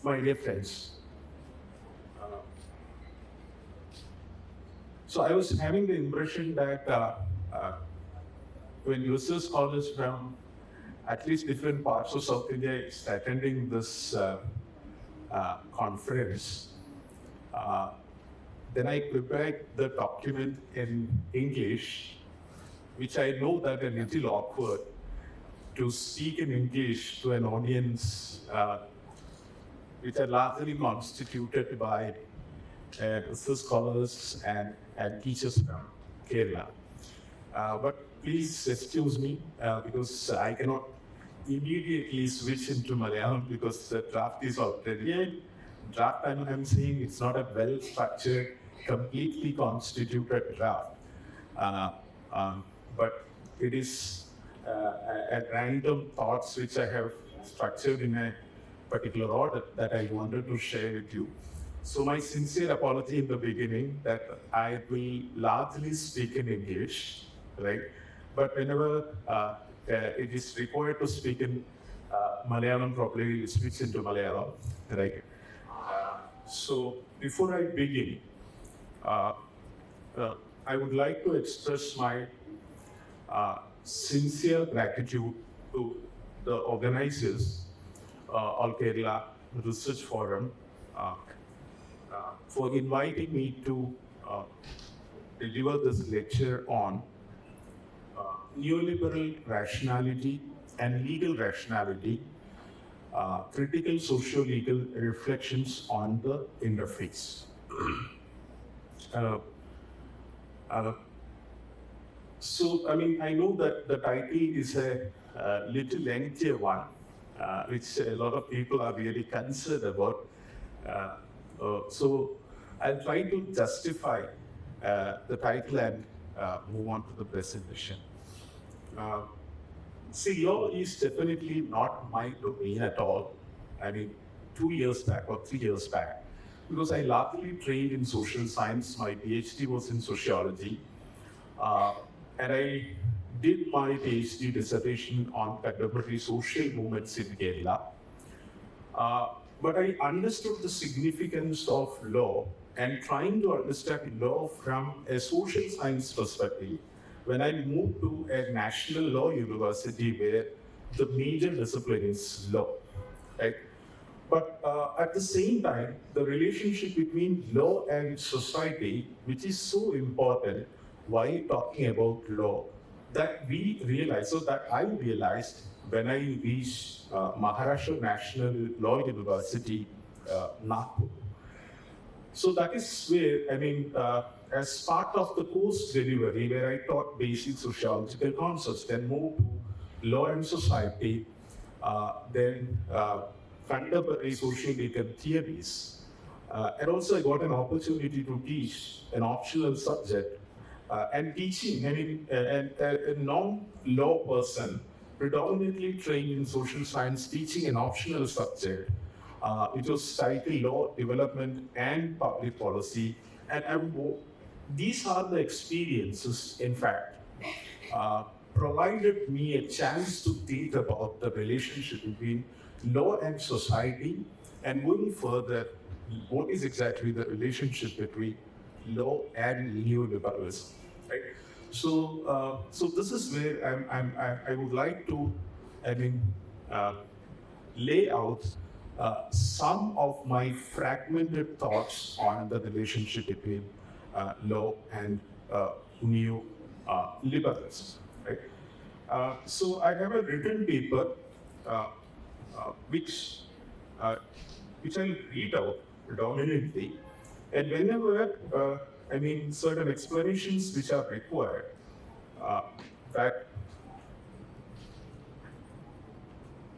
My dear friends, so I was having the impression that when research scholars from at least different parts of South India is attending this conference, uh, then I prepared the document in English, which I know that a little awkward to speak in English to an audience which are largely constituted by research scholars and teachers from Kerala. But please excuse me because I cannot immediately switch into Malayalam because the draft is already draft. I'm saying it's not a well-structured, completely constituted draft, but it is at random thoughts which I have structured in a particular order that I wanted to share with you. So my sincere apology in the beginning that I will largely speak in English, right? But whenever it is required to speak in Malayalam properly, we switch into Malayalam, right? So before I begin, I would like to express my sincere gratitude to the organizers All Kerala Research Forum for inviting me to deliver this lecture on Neoliberal Rationality and Legal Rationality, Critical Socio-Legal Reflections on the Interface. So, I know that the title is a little lengthier one, which a lot of people are really concerned about. So, I'll try to justify the title and move on to the presentation. See, law is definitely not my domain at all. 2 years back or 3 years back, because I largely trained in social science. My PhD was in sociology. And I did my PhD dissertation on contemporary social movements in Kerala. But I understood the significance of law and trying to understand law from a social science perspective when I moved to a national law university where the major discipline is law. Right? But at the same time, the relationship between law and society, which is so important while talking about law, that we realized, so that I realized when I reached Maharashtra National Law University, Nagpur. So that is where, as part of the course delivery, where I taught basic sociological concepts, then moved to law and society, then contemporary social legal theories. And also I got an opportunity to teach an optional subject and teaching, a non-law person, predominantly trained in social science, teaching an optional subject, which was society law, development, and public policy. And these are the experiences, in fact, provided me a chance to think about the relationship between law and society, and going further, what is exactly the relationship between law and neoliberalism, right? So, so this is where I would like to, lay out some of my fragmented thoughts on the relationship between law and neoliberalism, right? So I have a written paper which I'll read out predominantly. And whenever, certain explanations which are required,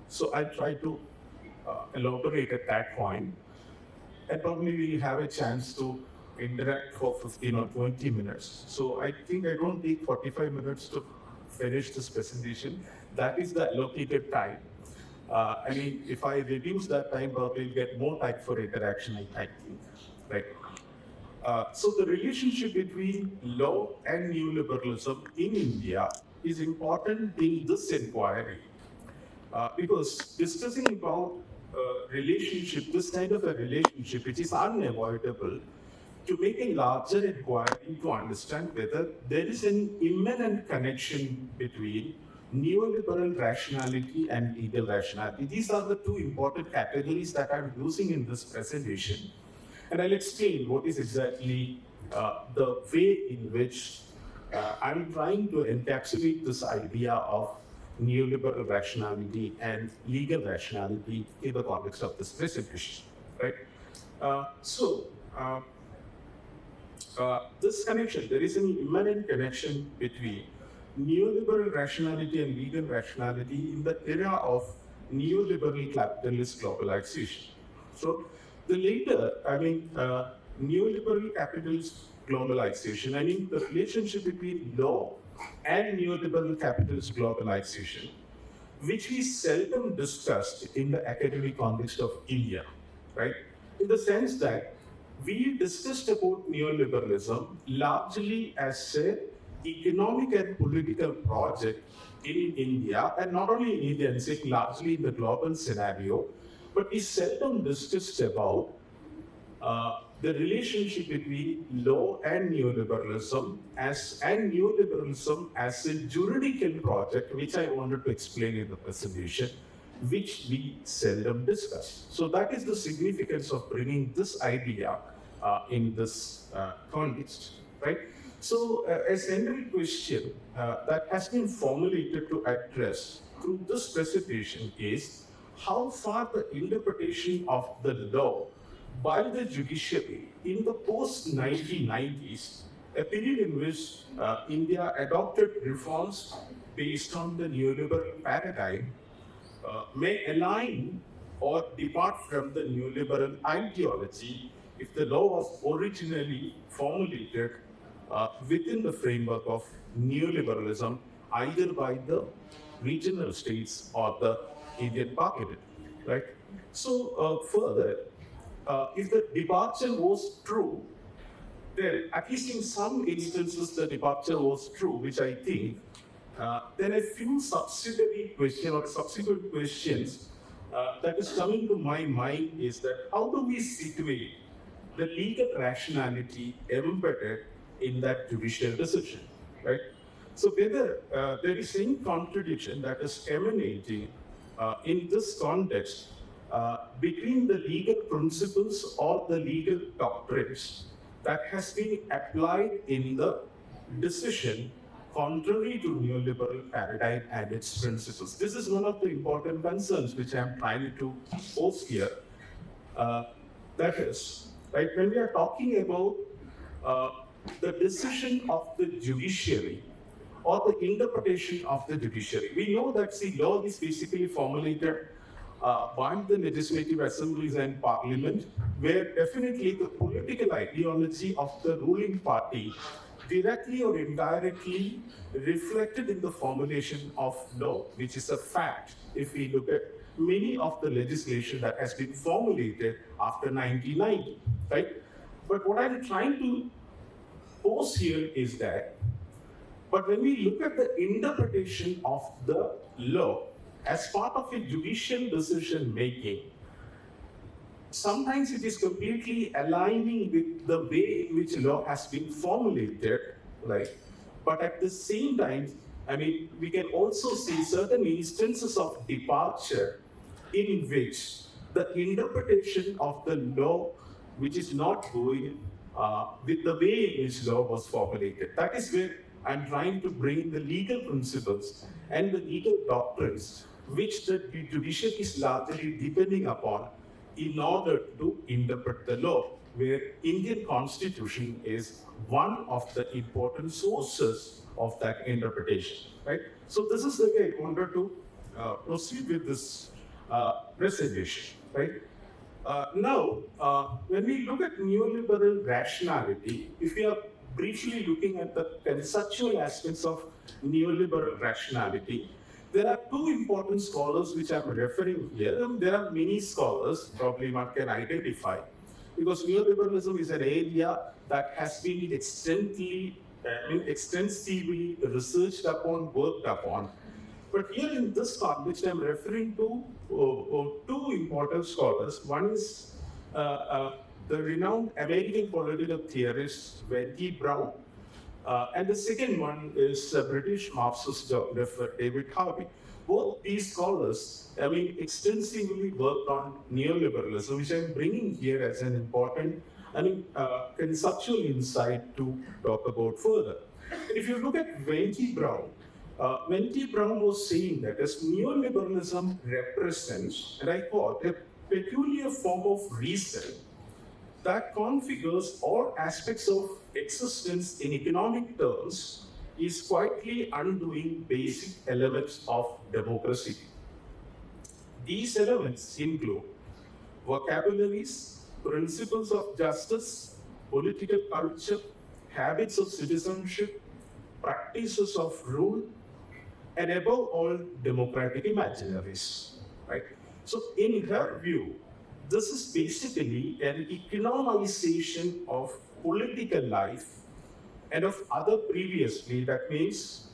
so I try to elaborate at that point, and probably we'll have a chance to interact for 15 or 20 minutes. So I think I don't take 45 minutes to finish this presentation. That is the allocated time. If I reduce that time, probably we'll get more time for interaction, I think, right? So the relationship between law and neoliberalism in India is important in this inquiry because discussing about relationship, this kind of a relationship, which is unavoidable, to make a larger inquiry to understand whether there is an immanent connection between neoliberal rationality and legal rationality. These are the two important categories that I'm using in this presentation. And I'll explain what is exactly the way in which I'm trying to encapsulate this idea of neoliberal rationality and legal rationality in the context of this presentation, right? So, this connection, there is an immanent connection between neoliberal rationality and legal rationality in the era of neoliberal capitalist globalization. So, the later, neoliberal capitalist globalization, the relationship between law and neoliberal capitalist globalization, which we seldom discussed in the academic context of India, right? In the sense that we discussed about neoliberalism largely as an economic and political project in India, and not only in India, I'm saying largely in the global scenario, but we seldom discussed about the relationship between law and neoliberalism as a juridical project, which I wanted to explain in the presentation, which we seldom discuss. So that is the significance of bringing this idea in this context, right? So a central question that has been formulated to address through this presentation is how far the interpretation of the law by the judiciary in the post-1990s, a period in which India adopted reforms based on the neoliberal paradigm, may align or depart from the neoliberal ideology if the law was originally formulated within the framework of neoliberalism, either by the regional states or the Indian Parliament, right? So further, if the departure was true, then at least in some instances the departure was true, which I think, then a few subsidiary questions or subsequent questions that is coming to my mind is that how do we situate the legal rationality embedded in that judicial decision, right? So whether there is any contradiction that is emanating in this context between the legal principles or the legal doctrines that has been applied in the decision contrary to neoliberal paradigm and its principles. This is one of the important concerns which I'm trying to pose here. That is, right, when we are talking about the decision of the judiciary or the interpretation of the judiciary, we know that the law is basically formulated by the legislative assemblies and parliament, where definitely the political ideology of the ruling party directly or indirectly reflected in the formulation of law, which is a fact if we look at many of the legislation that has been formulated after 1990, right? But what I'm trying to pose here is that, but when we look at the interpretation of the law as part of a judicial decision making, sometimes it is completely aligning with the way in which law has been formulated, right? But at the same time, we can also see certain instances of departure in which the interpretation of the law, which is not going with the way in which law was formulated. That is where I'm trying to bring the legal principles and the legal doctrines, which the judiciary is largely depending upon in order to interpret the law, where Indian Constitution is one of the important sources of that interpretation, right? So this is the way I wanted to proceed with this presentation, right? Now, when we look at neoliberal rationality, if we are briefly looking at the conceptual aspects of neoliberal rationality, there are two important scholars which I'm referring here. And there are many scholars, probably one can identify, because neoliberalism is an area that has been extensively researched upon, worked upon. But here in this context, I'm referring to two important scholars. One is the renowned American political theorist Wendy Brown, and the second one is British Marxist geographer David Harvey. Both these scholars, extensively worked on neoliberalism, which I'm bringing here as an important, conceptual insight to talk about further. If you look at Wendy Brown was saying that as neoliberalism represents, and I quote, a peculiar form of reason that configures all aspects of existence in economic terms is quietly undoing basic elements of democracy. These elements include vocabularies, principles of justice, political culture, habits of citizenship, practices of rule, and above all, democratic imaginaries. Right? So, in her view, this is basically an economization of political life and of other previously, that means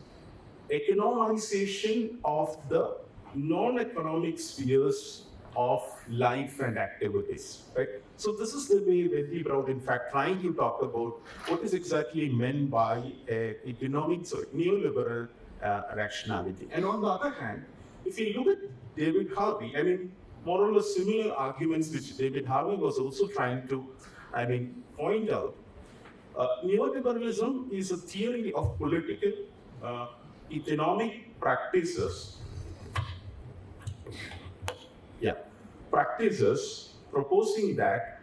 economization of the non-economic spheres of life and activities, right? So this is the way Wendy Brown, in fact, trying to talk about what is exactly meant by neoliberal rationality. And on the other hand, if you look at David Harvey, more or less similar arguments which David Harvey was also trying to, point out. Neoliberalism is a theory of political, economic practices. Practices proposing that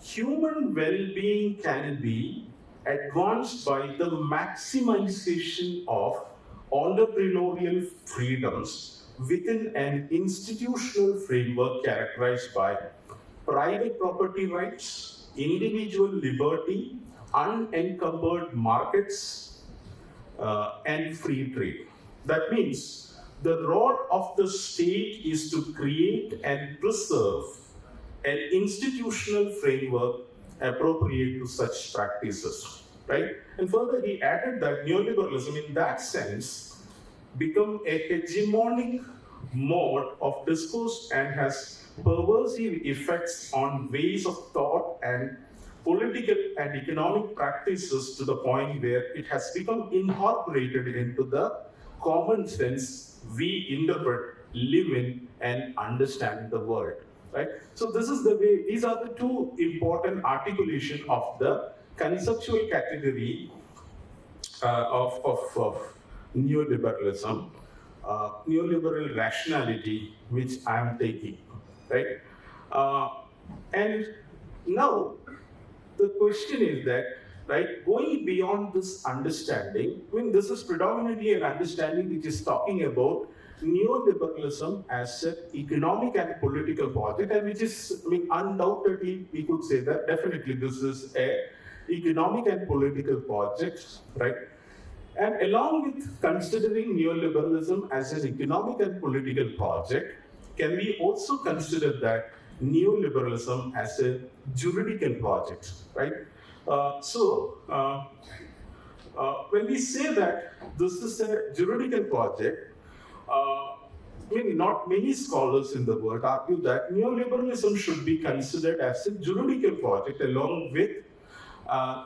human well-being can be advanced by the maximization of entrepreneurial freedoms within an institutional framework characterized by private property rights, individual liberty, unencumbered markets, and free trade. That means the role of the state is to create and preserve an institutional framework appropriate to such practices, right? And further, he added that neoliberalism, in that sense, become a hegemonic mode of discourse and has pervasive effects on ways of thought and political and economic practices to the point where it has become incorporated into the common sense we interpret, live in, and understand the world. Right? So this is the way, these are the two important articulation of the conceptual category of neoliberalism, neoliberal rationality, which I am taking. Right? And now the question is that, right, going beyond this understanding, this is predominantly an understanding which is talking about neoliberalism as an economic and political project, and which is, undoubtedly, we could say that definitely this is a economic and political project, right? And along with considering neoliberalism as an economic and political project, can we also consider that neoliberalism as a juridical project, right? When we say that this is a juridical project, not many scholars in the world argue that neoliberalism should be considered as a juridical project along with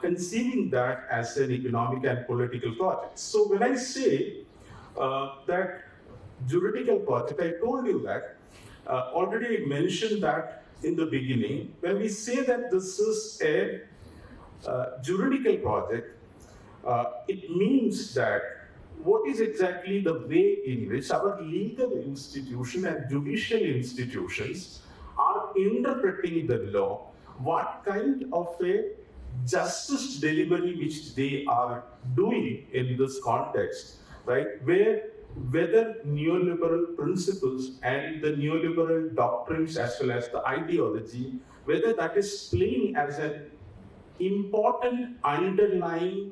conceiving that as an economic and political project. So when I say that juridical project, I told you that, already mentioned that in the beginning, when we say that this is a juridical project, it means that what is exactly the way in which our legal institution and judicial institutions are interpreting the law, what kind of a justice delivery which they are doing in this context, right? Whether neoliberal principles and the neoliberal doctrines as well as the ideology, whether that is playing as an important underlying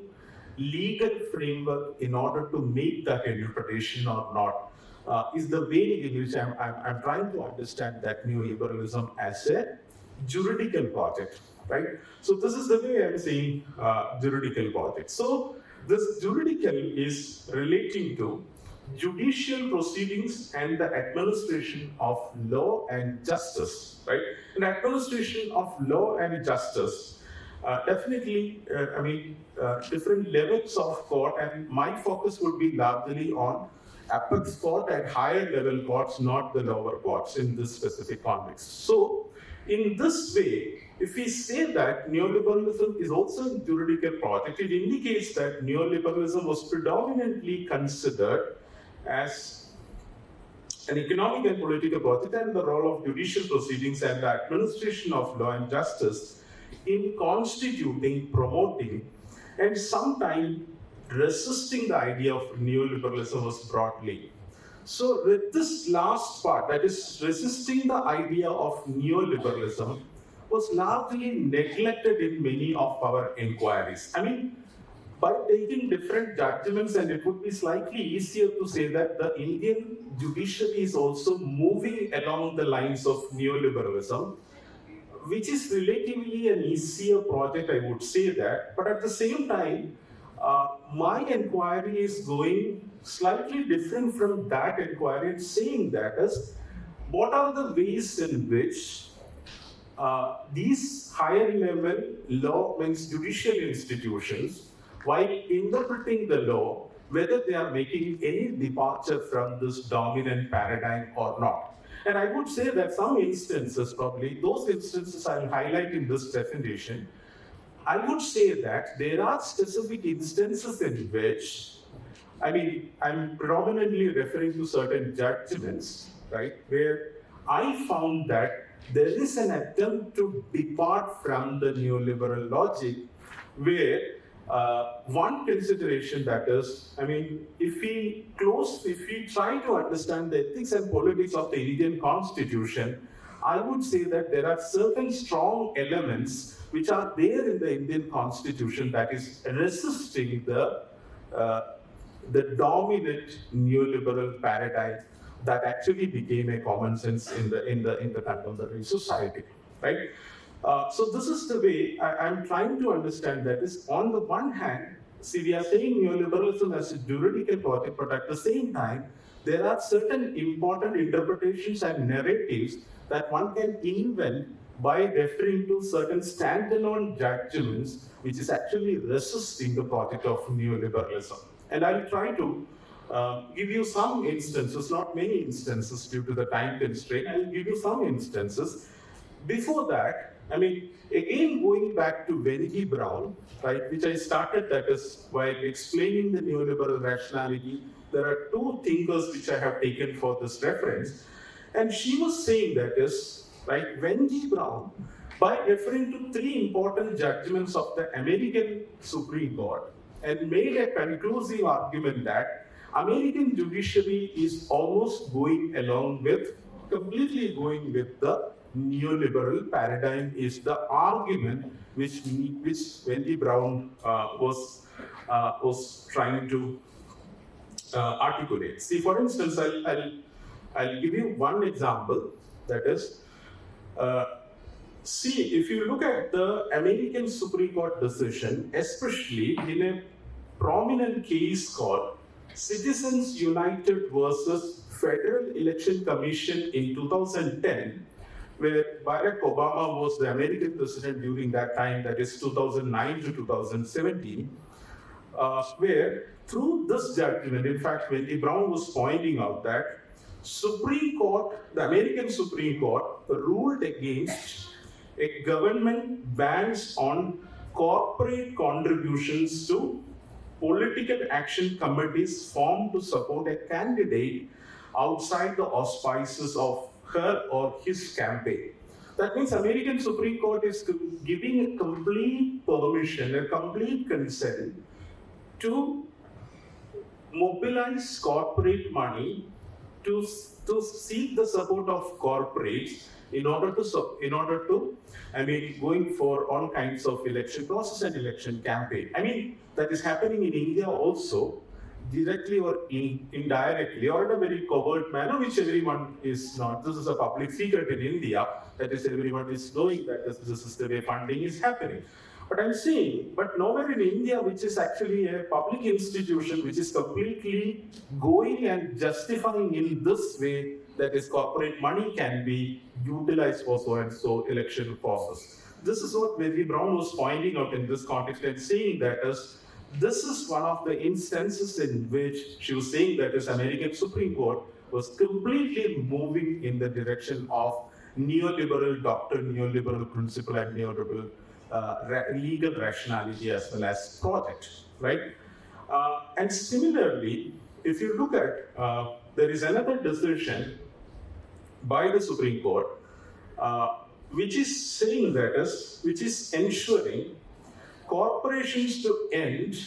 legal framework in order to make that interpretation or not, is the way in which I'm trying to understand that neoliberalism as a juridical project, right? So this is the way I'm saying juridical project. So this juridical is relating to judicial proceedings and the administration of law and justice, right? An administration of law and justice, definitely, different levels of court, and my focus would be largely on apex court and higher level courts, not the lower courts in this specific context. So, in this way, if we say that neoliberalism is also a juridical project, it indicates that neoliberalism was predominantly considered as an economic and political project, and the role of judicial proceedings and the administration of law and justice in constituting, promoting, and sometimes resisting the idea of neoliberalism was broadly. So with this last part, that is resisting the idea of neoliberalism, was largely neglected in many of our inquiries. I mean, by taking different judgments, and it would be slightly easier to say that the Indian judiciary is also moving along the lines of neoliberalism, which is relatively an easier project, I would say that. But at the same time, my inquiry is going slightly different from that inquiry, and saying that is, what are the ways in which these higher level law means judicial institutions, while interpreting the law, whether they are making any departure from this dominant paradigm or not. And I would say that some instances, probably those instances I'll highlight in this presentation, I would say that there are specific instances in which, I'm predominantly referring to certain judgments, right, where I found that there is an attempt to depart from the neoliberal logic, where one consideration that is, if we try to understand the ethics and politics of the Indian Constitution, I would say that there are certain strong elements which are there in the Indian Constitution that is resisting the dominant neoliberal paradigm that actually became a common sense in the contemporary society, right? So this is the way I'm trying to understand that is, on the one hand, see, we are saying neoliberalism as a juridical project, but at the same time, there are certain important interpretations and narratives that one can invent by referring to certain standalone judgments, which is actually resisting the project of neoliberalism. And I'll try to give you some instances, not many instances due to the time constraint. I'll give you some instances. Before that, again, going back to Wendy Brown, right, which I started, that is, while explaining the neoliberal rationality, there are two thinkers which I have taken for this reference. And she was saying that is, right, Wendy Brown, by referring to three important judgments of the American Supreme Court, and made a conclusive argument that American judiciary is almost completely going with the neoliberal paradigm, is the argument which Wendy Brown was trying to articulate. See, for instance, I'll give you one example. That is, see, if you look at the American Supreme Court decision, especially in a prominent case called Citizens United versus Federal Election Commission in 2010, where Barack Obama was the American president during that time, that is 2009 to 2017, where through this judgment, in fact, Wendy Brown was pointing out that Supreme Court, the American Supreme Court, ruled against a government bans on corporate contributions to political action committees formed to support a candidate outside the auspices of her or his campaign. That means American Supreme Court is giving a complete permission, a complete consent to mobilize corporate money to seek the support of corporates in order to going for all kinds of election process and election campaign. That is happening in India also, directly or indirectly, or in a very covert manner, which everyone is not. This is a public secret in India, that is, everyone is knowing that this is the way funding is happening. But I'm saying, but nowhere in India, which is actually a public institution, which is completely going and justifying in this way that is corporate money can be utilized for so and so election process. This is what Mary Brown was pointing out in this context and saying that this is one of the instances in which she was saying that this American Supreme Court was completely moving in the direction of neoliberal doctrine, neoliberal principle, and neoliberal legal rationality as well as project, right? And similarly, if you look at, there is another decision by the Supreme Court, which is saying that which is ensuring corporations to end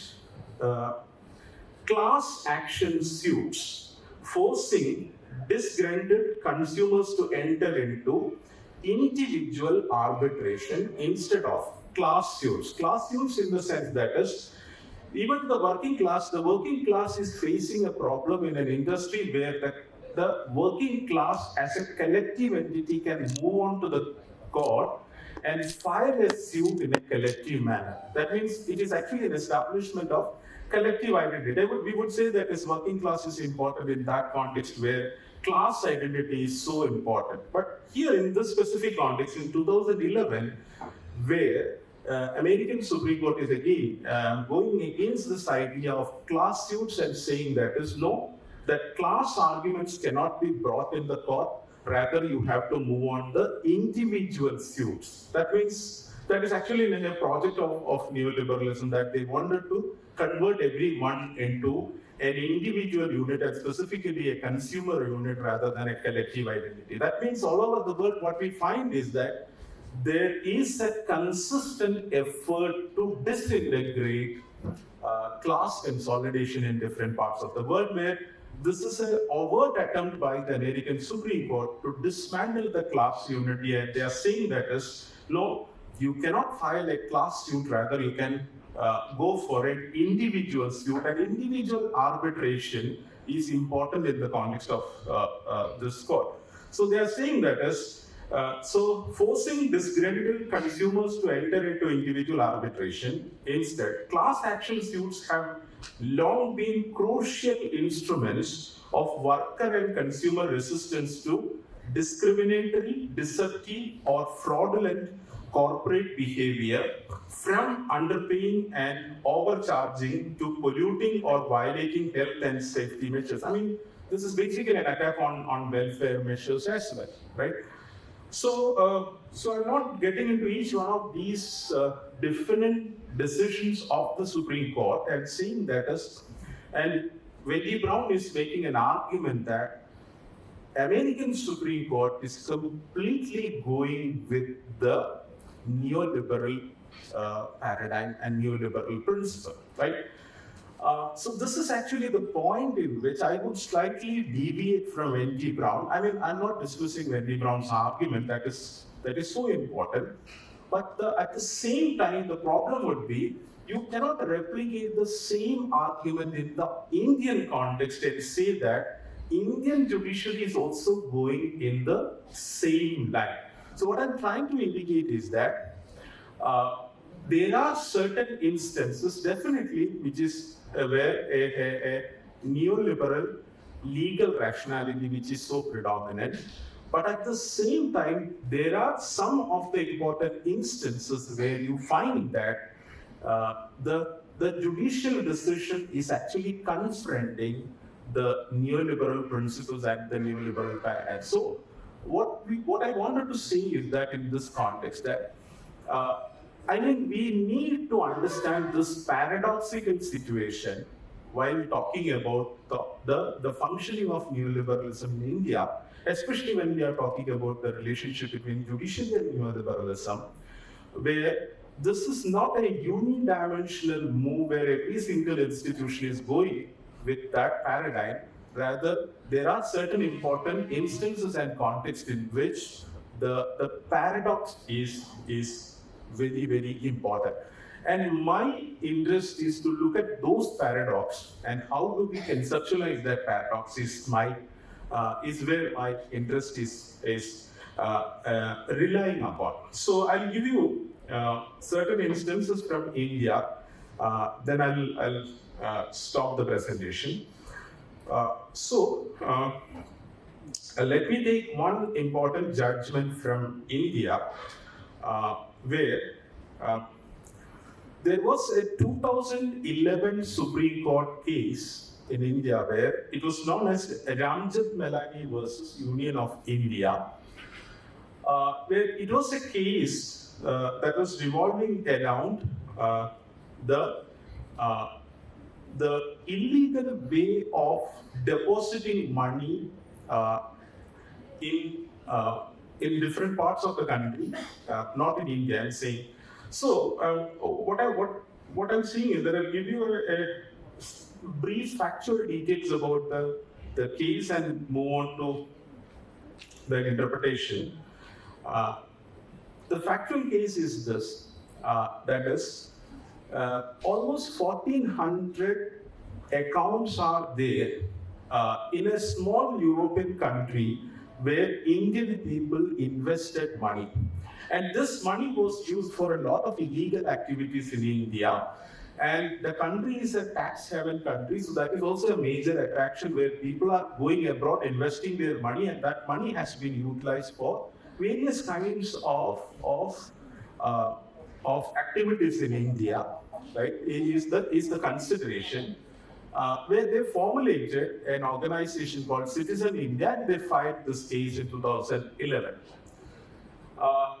class action suits, forcing disgruntled consumers to enter into individual arbitration instead of class suits. Class suits in the sense that even the working class is facing a problem in an industry where the working class as a collective entity can move on to the court and file a suit in a collective manner. That means it is actually an establishment of collective identity. We would say that this working class is important in that context where class identity is so important. But here in this specific context, in 2011, where American Supreme Court is again going against this idea of class suits and saying that class arguments cannot be brought in the court. Rather, you have to move on the individual suits. That means that is actually in a project of neoliberalism that they wanted to convert everyone into an individual unit and specifically a consumer unit rather than a collective identity. That means all over the world, what we find is that there is a consistent effort to disintegrate class consolidation in different parts of the world, where this is an overt attempt by the American Supreme Court to dismantle the class unity, and they are saying that no, you cannot file a class suit, rather you can go for an individual suit, and individual arbitration is important in the context of this court. So they are saying that so forcing disgruntled consumers to enter into individual arbitration. Instead, class action suits have long been crucial instruments of worker and consumer resistance to discriminatory, deceptive, or fraudulent corporate behavior, from underpaying and overcharging to polluting or violating health and safety measures. I mean, this is basically an attack on welfare measures as well, right? So I'm not getting into each one of these different decisions of the Supreme Court and seeing that and Wendy Brown is making an argument that American Supreme Court is completely going with the neoliberal paradigm and neoliberal principle, right? So this is actually the point in which I would slightly deviate from Wendy Brown. I mean, I'm not dismissing Wendy Brown's argument, that is so important. But at the same time, the problem would be you cannot replicate the same argument in the Indian context and say that Indian judiciary is also going in the same line. So what I'm trying to indicate is that there are certain instances, definitely, which is where a neoliberal legal rationality which is so predominant. But at the same time, there are some of the important instances where you find that the judicial decision is actually confronting the neoliberal principles and the neoliberal paradigm. So what I wanted to say is that in this context, that I mean, we need to understand this paradoxical situation while talking about the functioning of neoliberalism in India, especially when we are talking about the relationship between judiciary and neoliberalism, where this is not a unidimensional move where every single institution is going with that paradigm. Rather, there are certain important instances and contexts in which the paradox is very, very important. And my interest is to look at those paradoxes and how do we conceptualize that paradox is where my interest is. relying upon. So I'll give you certain instances from India, then I'll stop the presentation. Let me take one important judgment from India, where uh, there was a 2011 Supreme Court case in India where it was known as Ramjit Melani versus Union of India, where it was a case that was revolving around the uh, the illegal way of depositing money uh, in in different parts of the country, not in India. I'm saying. So what I'm saying is that I'll give you a brief factual details about the case and move on to the interpretation. Uh, the factual case is this: that is, almost 1,400 accounts are there in a small European country where Indian people invested money. And this money was used for a lot of illegal activities in India. And the country is a tax haven country, so that is also a major attraction where people are going abroad, investing their money, and that money has been utilized for various kinds uh, of activities in India, right? Is the consideration where they formulated an organization called Citizen India, and they filed this case in 2011.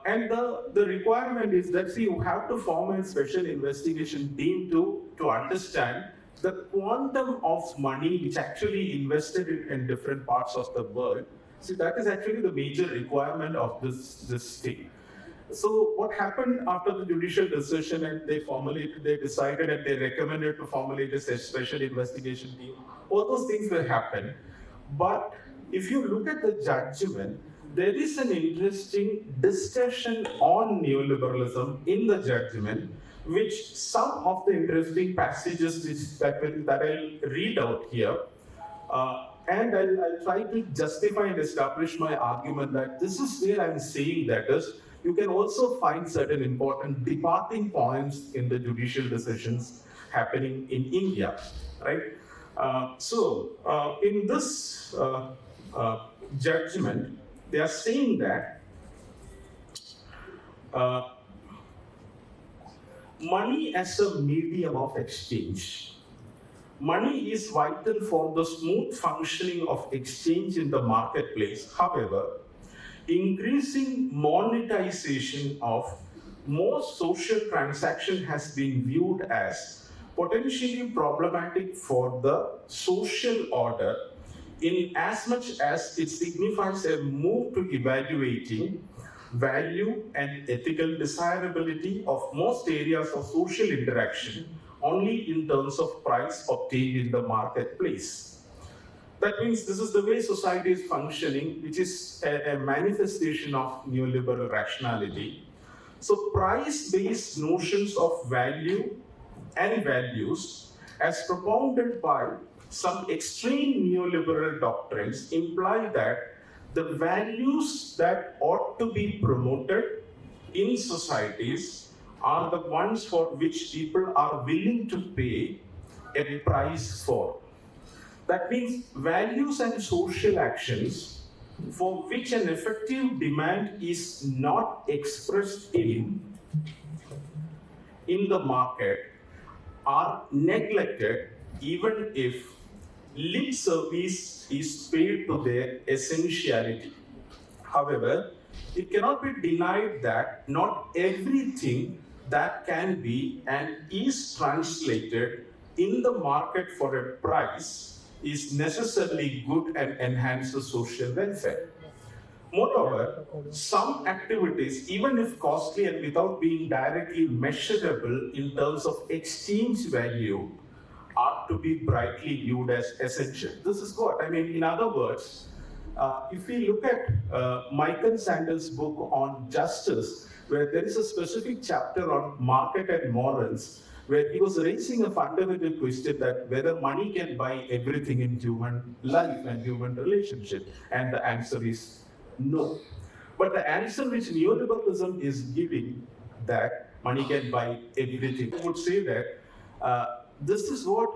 And the requirement is that, see, you have to form a special investigation team to understand the quantum of money which actually invested in different parts of the world. See, that is actually the major requirement of this thing. So what happened after the judicial decision, and they decided and they recommended to formulate a special investigation team. All those things will happen. But if you look at the judgment, there is an interesting discussion on neoliberalism in the judgment, which some of the interesting passages that I'll read out here. And I'll try to justify and establish my argument that this is where I'm saying that is, you can also find certain important departing points in the judicial decisions happening in India, right? In this judgment, they are saying that money as a medium of exchange. Money is vital for the smooth functioning of exchange in the marketplace. However, increasing monetization of most social transaction has been viewed as potentially problematic for the social order in as much as it signifies a move to evaluating value and ethical desirability of most areas of social interaction only in terms of price obtained in the marketplace. That means this is the way society is functioning, which is a manifestation of neoliberal rationality. So price-based notions of value and values, as propounded by some extreme neoliberal doctrines, imply that the values that ought to be promoted in societies are the ones for which people are willing to pay a price for. That means values and social actions for which an effective demand is not expressed in the market are neglected even if lip service is paid to their essentiality. However, it cannot be denied that not everything that can be and is translated in the market for a price is necessarily good and enhances social welfare. Moreover, some activities, even if costly and without being directly measurable in terms of exchange value, are to be brightly viewed as essential. This is what I mean. In other words, if we look at Michael Sanders' book on justice, where there is a specific chapter on market and morals, where he was raising a fundamental question that whether money can buy everything in human life and human relationship, and the answer is no. But the answer which neoliberalism is giving, that money can buy everything, I would say that this is what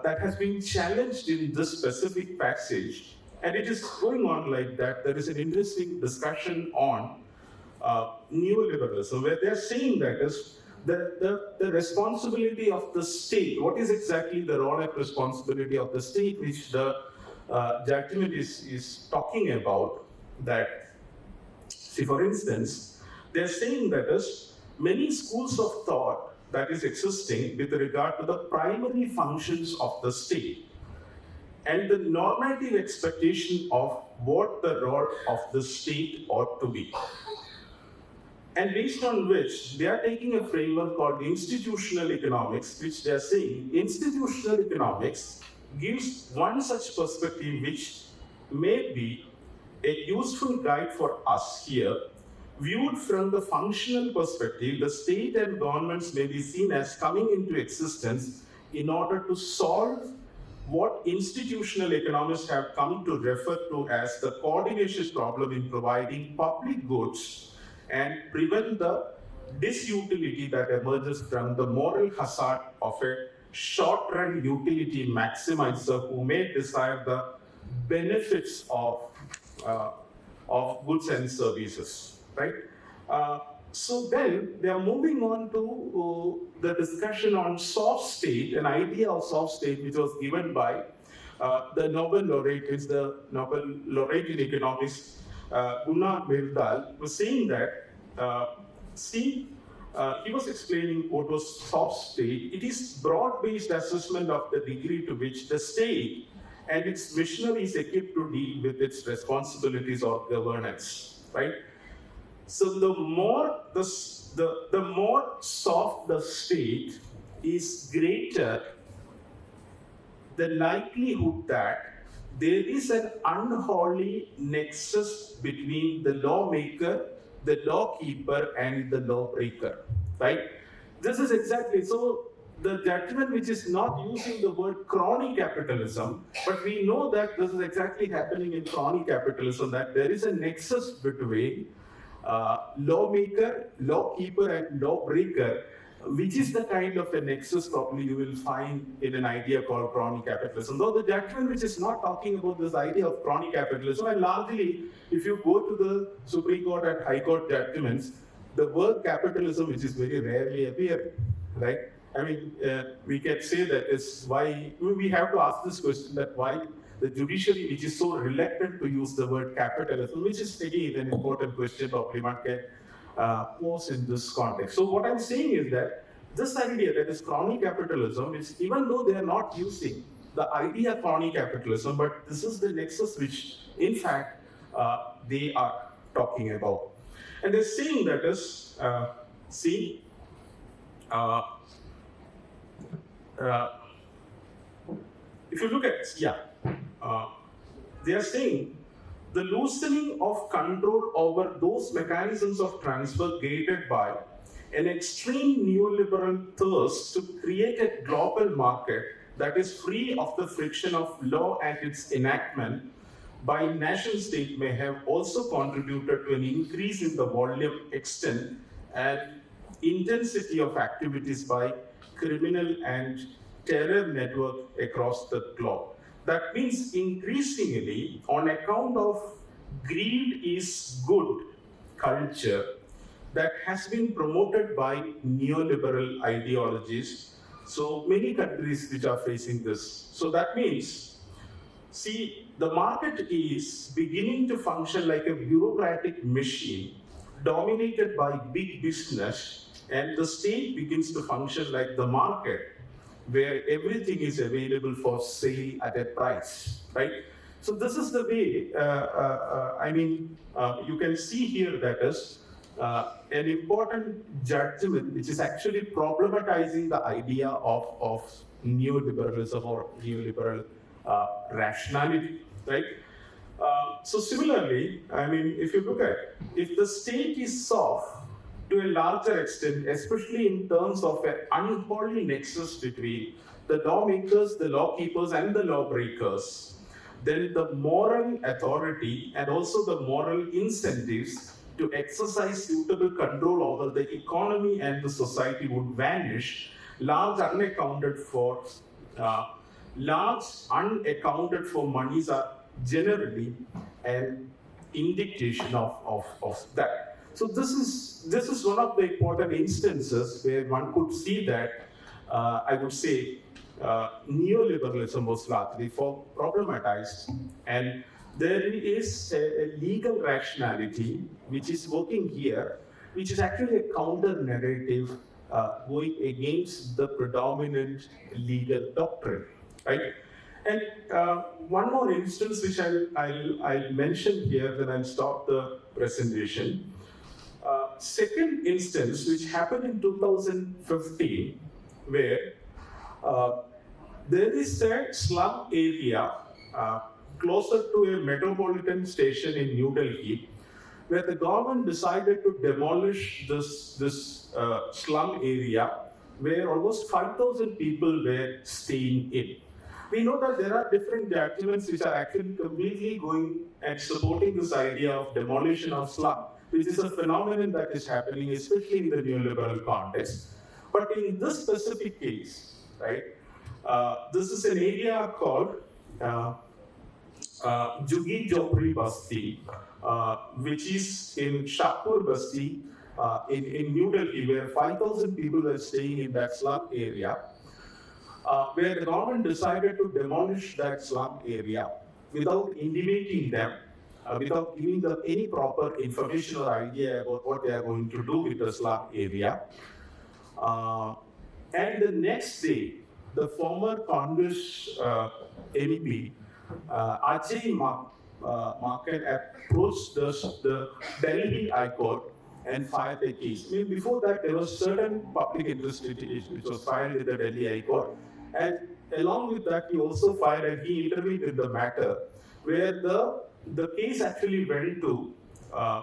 that has been challenged in this specific passage, and it is going on like that. There is an interesting discussion on neoliberalism, where they're saying that is the responsibility of the state. What is exactly the role and responsibility of the state, which the judgment is talking about? That, see, for instance, they're saying that is many schools of thought that is existing with regard to the primary functions of the state and the normative expectation of what the role of the state ought to be. And based on which they are taking a framework called institutional economics, which they are saying institutional economics gives one such perspective which may be a useful guide for us here. Viewed from the functional perspective, the state and governments may be seen as coming into existence in order to solve what institutional economists have come to refer to as the coordination problem in providing public goods and prevent the disutility that emerges from the moral hazard of a short-run utility maximizer who may desire the benefits uh, of goods and services, right? So then they are moving on to the discussion on soft state, an idea of soft state which was given by the Nobel laureate, is the Nobel laureate in economics, Gunnar Myrdal, was saying that, he was explaining what was soft state. It is broad-based assessment of the degree to which the state and its machinery is equipped to deal with its responsibilities of governance, right? So the more the more soft the state is, greater the likelihood that there is an unholy nexus between the lawmaker, the lawkeeper, and the lawbreaker, right? This is exactly so. The judgment which is not using the word crony capitalism, but we know that this is exactly happening in crony capitalism, that there is a nexus between lawmaker, lawkeeper, and lawbreaker, which is the kind of a nexus probably you will find in an idea called crony capitalism. Though the judgment which is not talking about this idea of crony capitalism, and largely, if you go to the Supreme Court and High Court judgments, the word capitalism, which is very rarely appearing, right? I mean, we can say that is why we have to ask this question, that why the judiciary, which is so reluctant to use the word capitalism, which is again an important question probably one can pose in this context. So what I'm saying is that this idea that is crony capitalism is, even though they are not using the idea crony capitalism, but this is the nexus which, in fact, they are talking about. And they're saying that is, if you look at, they are saying the loosening of control over those mechanisms of transfer gated by an extreme neoliberal thirst to create a global market that is free of the friction of law and its enactment by nation state may have also contributed to an increase in the volume, extent, and intensity of activities by criminal and terror network across the globe. That means increasingly, on account of greed is good culture that has been promoted by neoliberal ideologies. So many countries which are facing this. So that means, see, the market is beginning to function like a bureaucratic machine dominated by big business, and the state begins to function like the market, where everything is available for sale at a price, right? So this is the way, you can see here that is an important judgment which is actually problematizing the idea of neoliberalism or neoliberal rationality, right? So similarly, if you look at, if the state is soft to a larger extent, especially in terms of an unholy nexus between the lawmakers, the lawkeepers, and the lawbreakers, then the moral authority and also the moral incentives to exercise suitable control over the economy and the society would vanish. Large unaccounted for uh, large unaccounted for monies are generally an indication of that. So this is one of the important instances where one could see that I would say neoliberalism was largely for problematized, and there is a legal rationality which is working here, which is actually a counter narrative going against the predominant legal doctrine, right? And one more instance which I'll mention here, then I'll stop the presentation. Second instance, which happened in 2015, where uh, there is a slum area uh, closer to a metropolitan station in New Delhi, where the government decided to demolish this slum area, where almost 5,000 people were staying in. We know that there are different documents which are actually completely going and supporting this idea of demolition of slum, which is a phenomenon that is happening, especially in the neoliberal context. But in this specific case, right, this is an area called uh, Jugi Jopri Basti, which is in Shahpur Basti in New Delhi, where 5,000 people were staying in that slum area, where the government decided to demolish that slum area without intimating them, without giving them any proper information or idea about what they are going to do with the slum area. Uh, and the next day, the former Congress MEP, Ajay Market, approached the Delhi High Court and filed a case. I mean, before that, there was certain public interest litigation which was filed with the Delhi High Court. And along with that, he also filed and he intervened in the matter, where the case actually went to uh,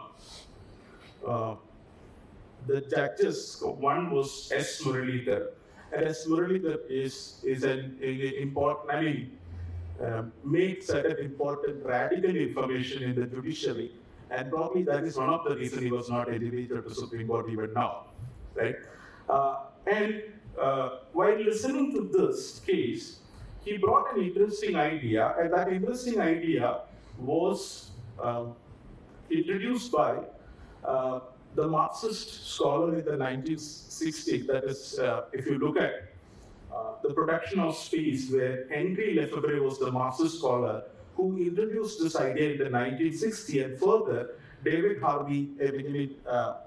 the judges. One was S. Muralidhar, and S. Muralidhar is an important. I mean, made certain important radical information in the judiciary, and probably that is one of the reasons he was not elevated to Supreme Court even now, right? And while listening to this case, he brought an interesting idea, and that interesting idea was introduced by uh, the Marxist scholar in the 1960s. That is, if you look at the production of space, where Henry Lefebvre was the Marxist scholar who introduced this idea in the 1960s, and further, David Harvey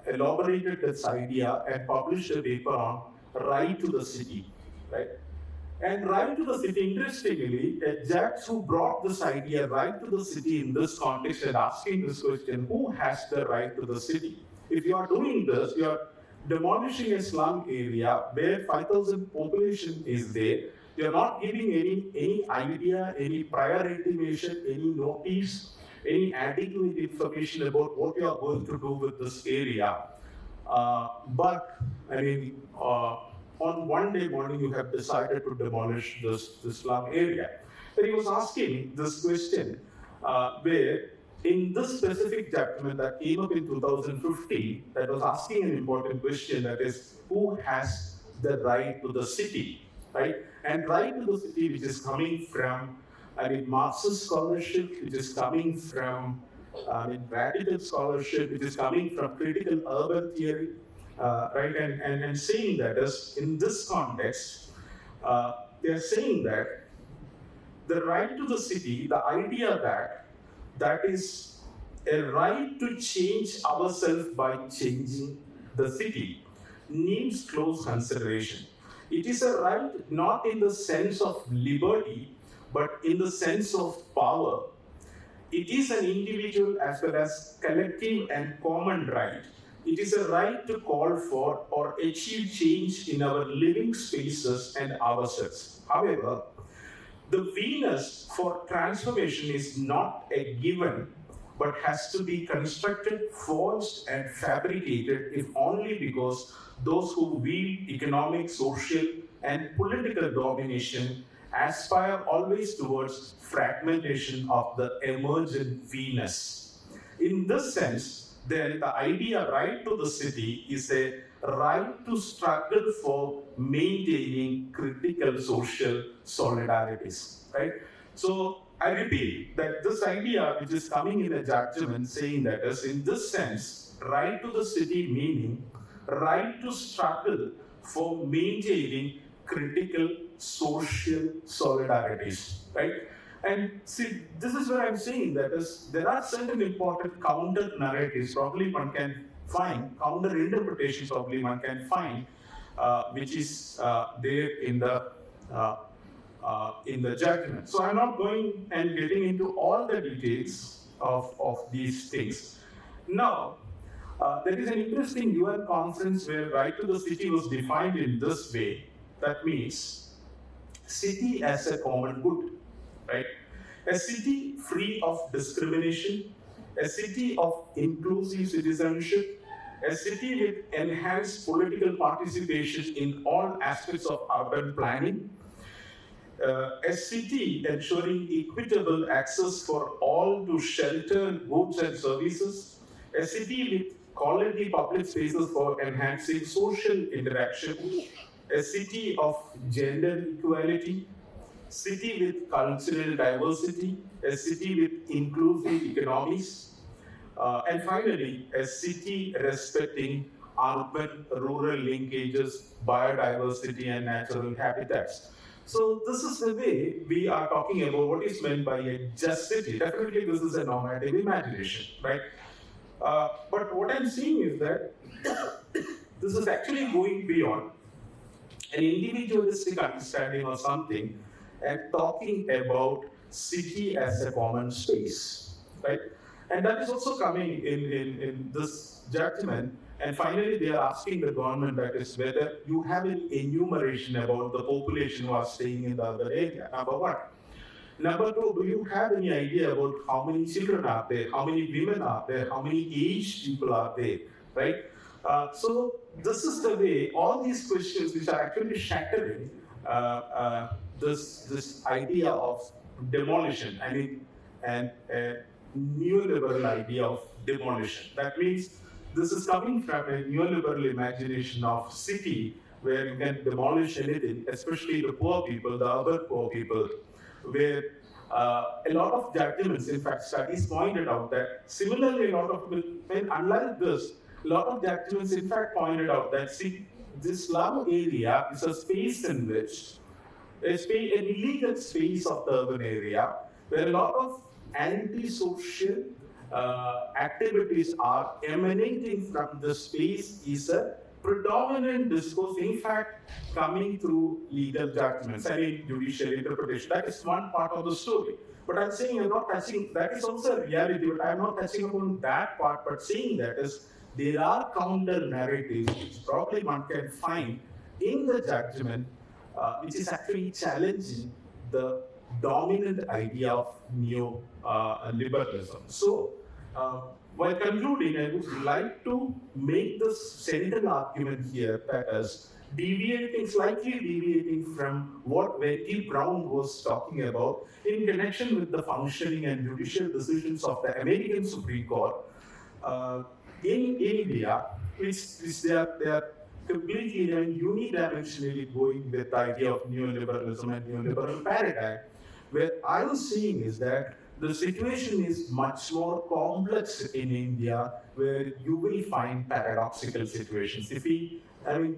elaborated this idea and published a paper on right to the city, right? And right to the city, interestingly, a judge who brought this idea right to the city in this context and asking this question, who has the right to the city? If you are doing this, you are demolishing a slum area where 5,000 population is there. You're not giving any idea, any prior intimation, any notice, any adequate information about what you are going to do with this area. But I mean, on one day morning, you have decided to demolish this slum area. And he was asking this question, where in this specific document that came up in 2015, that was asking an important question, that is, who has the right to the city, right? And right to the city, which is coming from, I mean, Marxist scholarship, which is coming from, radical scholarship, which is coming from critical urban theory, right? And saying that as in this context, they're saying that the right to the city, the idea that that is a right to change ourselves by changing the city, needs close consideration. It is a right not in the sense of liberty, but in the sense of power. It is an individual as well as collective and common right. It is a right to call for or achieve change in our living spaces and ourselves. However, the Venus for transformation is not a given, but has to be constructed, forged, and fabricated, if only because those who wield economic, social, and political domination aspire always towards fragmentation of the emergent Venus. In this sense, then the idea right to the city is a right to struggle for maintaining critical social solidarities, right? So I repeat that this idea which is coming in a judgment saying that is in this sense, right to the city meaning right to struggle for maintaining critical social solidarities, right? And see, this is where I'm saying that is there are certain important counter narratives probably one can find, counter interpretations probably one can find, which is there uh, in the judgment. So I'm not going and getting into all the details of these things. Now, there is an interesting UN conference where right to the city was defined in this way. That means city as a common good, right? A city free of discrimination, a city of inclusive citizenship, a city with enhanced political participation in all aspects of urban planning, a city ensuring equitable access for all to shelter, goods and services, a city with quality public spaces for enhancing social interaction, a city of gender equality, city with cultural diversity, a city with inclusive economies, and finally, a city respecting urban-rural linkages, biodiversity, and natural habitats. So this is the way we are talking about what is meant by a just city. Definitely, this is a normative imagination, right? But what I'm seeing is that this is actually going beyond an individualistic understanding or something and talking about city as a common space, right? And that is also coming in this judgment. And finally, they are asking the government that is whether you have an enumeration about the population who are staying in the urban area, number one. Number two, do you have any idea about how many children are there, how many women are there, how many aged people are there, right? So this is the way all these questions which are actually shattering this idea of demolition, I mean, and a neoliberal idea of demolition. That means this is coming from a neoliberal imagination of city where you can demolish anything, especially the poor people, the urban poor people, where a lot of judgments, in fact, studies pointed out that similarly, a lot of when unlike this, a lot of judgments, in fact, pointed out that see, this slum area is a space in which an illegal space of the urban area where a lot of antisocial activities are emanating from the space is a predominant discourse, in fact, coming through legal judgments, I mean, judicial interpretation. That is one part of the story. But I'm saying I'm not touching, that is also a reality, but I'm not touching upon that part, but saying that is there are counter narratives which probably one can find in the judgment, which is actually challenging the dominant idea of neo-liberalism. So, while concluding, I would like to make this central argument here that is slightly deviating from what Betty Brown was talking about in connection with the functioning and judicial decisions of the American Supreme Court in India, which they are completely and unidimensionally going with the idea of neoliberalism and neoliberal paradigm. Where I was seeing is that the situation is much more complex in India, where you will find paradoxical situations. If we,